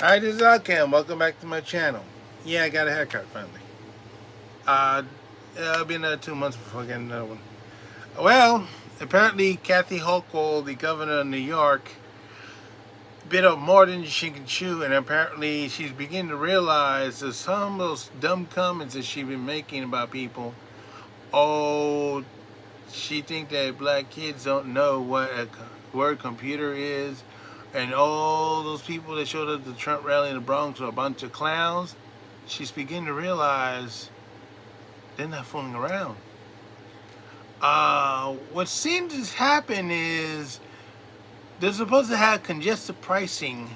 Hi, this is Alcam. Welcome back to my channel. Yeah, I got a haircut finally. Uh, It'll be another 2 months before I get another one. Well, apparently Kathy Hochul, the governor of New York, bit off more than she can chew, and apparently she's beginning to realize that some of those dumb comments that she's been making about people. Oh, she think that black kids don't know what a word computer is, and all those people that showed up at the Trump rally in the Bronx were a bunch of clowns. She's beginning to realize they're not fooling around. What seems to happen is they're supposed to have congested pricing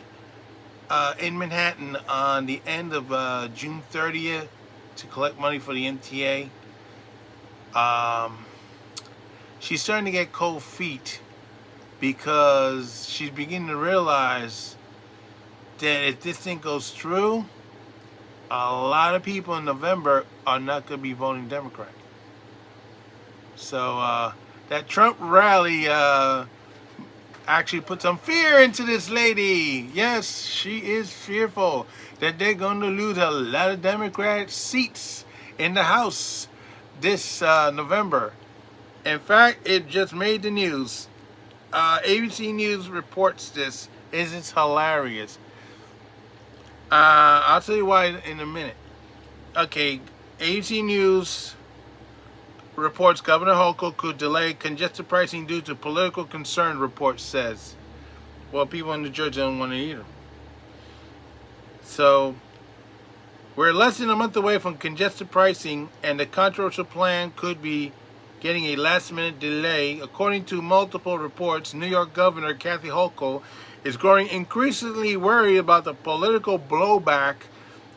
in Manhattan on the end of June 30th to collect money for the MTA. She's starting to get cold feet because she's beginning to realize that if this thing goes through, a lot of people in November are not going to be voting Democrat. So that Trump rally actually put some fear into this lady. Yes, she is fearful that they're going to lose a lot of Democrat seats in the House this November. In fact, it just made the news. ABC News reports this. It's hilarious. I'll tell you why in a minute. Okay, ABC News reports Governor Hochul could delay congested pricing due to political concern, report says. Well, people in New Jersey don't want to either. So, we're less than a month away from congested pricing, and the controversial plan could be getting a last-minute delay. According to multiple reports, New York Governor Kathy Hochul is growing increasingly worried about the political blowback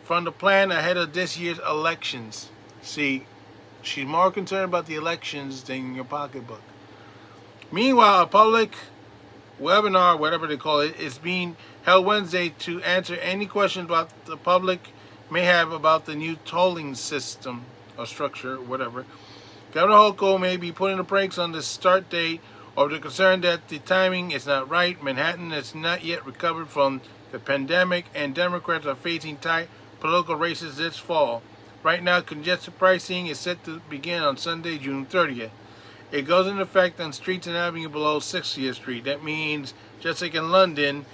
from the plan ahead of this year's elections. See, she's more concerned about the elections than your pocketbook. Meanwhile, a public webinar, whatever they call it, is being held Wednesday to answer any questions about the public may have about the new tolling system or structure, whatever. Governor Hochul may be putting the brakes on the start date over the concern that the timing is not right. Manhattan has not yet recovered from the pandemic, and Democrats are facing tight political races this fall. Right now, congested pricing is set to begin on Sunday, June 30th. It goes into effect on streets and avenues below 60th Street. That means, just like in London,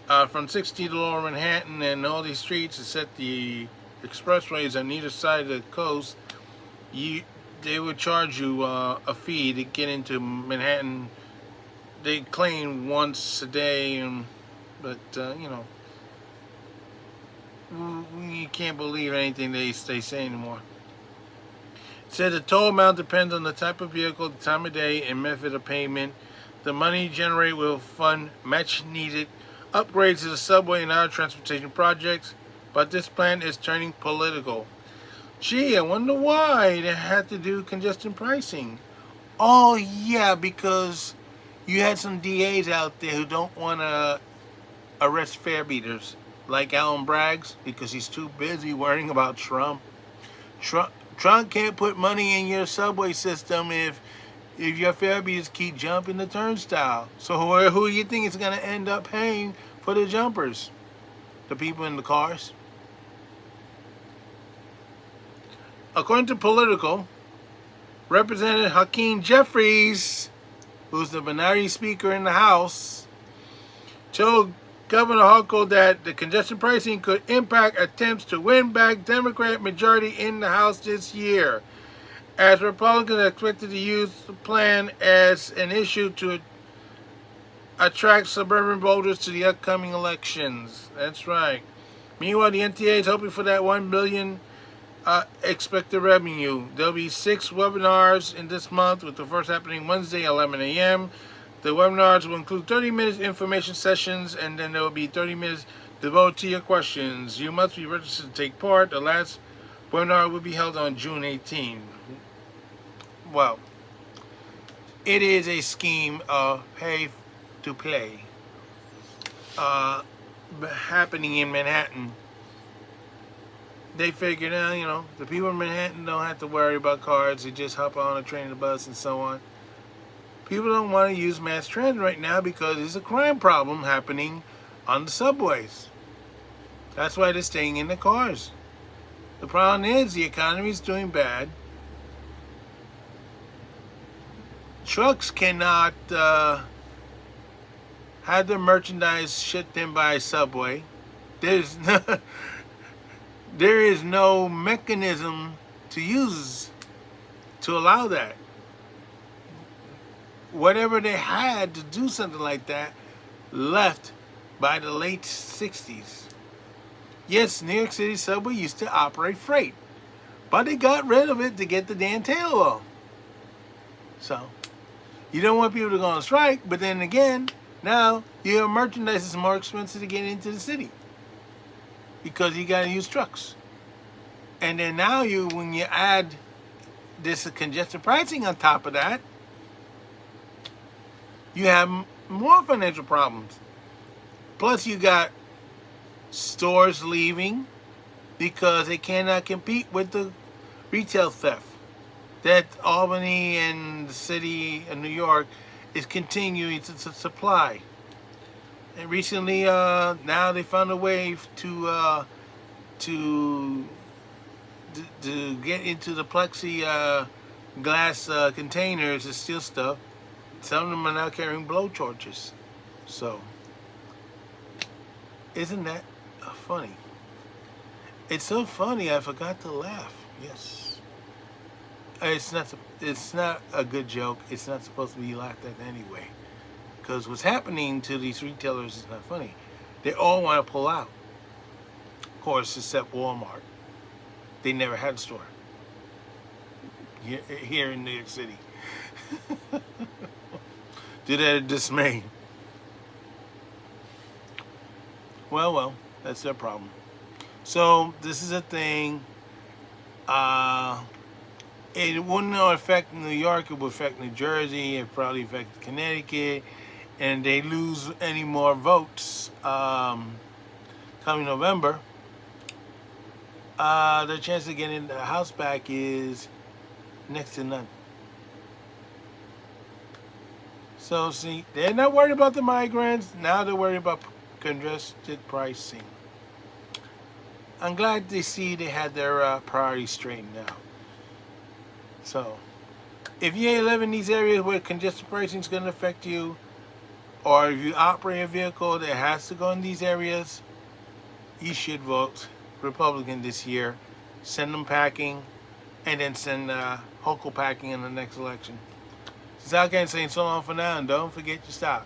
from 60 to Lower Manhattan and all these streets, except the expressways on either side of the coast, they would charge you a fee to get into Manhattan. They claim once a day, but you can't believe anything they say anymore. It said the toll amount depends on the type of vehicle, the time of day, and method of payment. The money generated will fund much-needed upgrades to the subway and other transportation projects, but this plan is turning political. Gee, I wonder why they had to do congestion pricing. Oh, yeah, because you had some DAs out there who don't want to arrest farebeaters, like Alan Bragg's, because he's too busy worrying about Trump. Trump can't put money in your subway system if your farebeaters keep jumping the turnstile. So who do you think is going to end up paying for the jumpers? The people in the cars? According to Political, Representative Hakeem Jeffries, who's the minority speaker in the House, told Governor Hochul that the congestion pricing could impact attempts to win back Democrat majority in the House this year, as Republicans are expected to use the plan as an issue to attract suburban voters to the upcoming elections. That's right. Meanwhile, the MTA is hoping for that $1 billion expected revenue. There'll be 6 webinars in this month, with the first happening Wednesday, 11 a.m. The webinars will include 30 minutes information sessions, and then there will be 30 minutes devoted to your questions. You must be registered to take part. The last webinar will be held on June 18. Well, it is a scheme of pay to play happening in Manhattan. They figured out, the people in Manhattan don't have to worry about cars. They just hop on a train and a bus and so on. People don't want to use mass transit right now because there's a crime problem happening on the subways. That's why they're staying in the cars. The problem is the economy is doing bad. Trucks cannot have their merchandise shipped in by Subway. There's no, there is no mechanism to use to allow that. Whatever they had to do something like that left by the late 60s. Yes, New York City Subway used to operate freight, but they got rid of it to get the damn tail off. So, you don't want people to go on strike, but then again, now your merchandise is more expensive to get into the city because you got to use trucks. And then now when you add this congested pricing on top of that, you have more financial problems. Plus, you got stores leaving because they cannot compete with the retail theft that Albany and the city of New York is continuing to supply. And recently, now they found a way to get into the plexi glass containers and steal stuff. Some of them are now carrying blowtorches. So, isn't that funny? It's so funny I forgot to laugh. Yes. It's not a good joke. It's not supposed to be laughed at anyway. Because what's happening to these retailers is not funny. They all want to pull out. Of course, except Walmart. They never had a store here in New York City. To their dismay. Well, that's their problem. So this is a thing. It wouldn't affect New York. It would affect New Jersey. It probably affect Connecticut, and they lose any more votes coming November. The chance of getting the House back is next to none. So see, they're not worried about the migrants. Now they're worried about congested pricing. I'm glad they had their priorities straightened out. So, if you live in these areas where congested pricing is going to affect you, or if you operate a vehicle that has to go in these areas, you should vote Republican this year. Send them packing, and then send Hochul packing in the next election. This is Al saying so long for now, and don't forget your stop.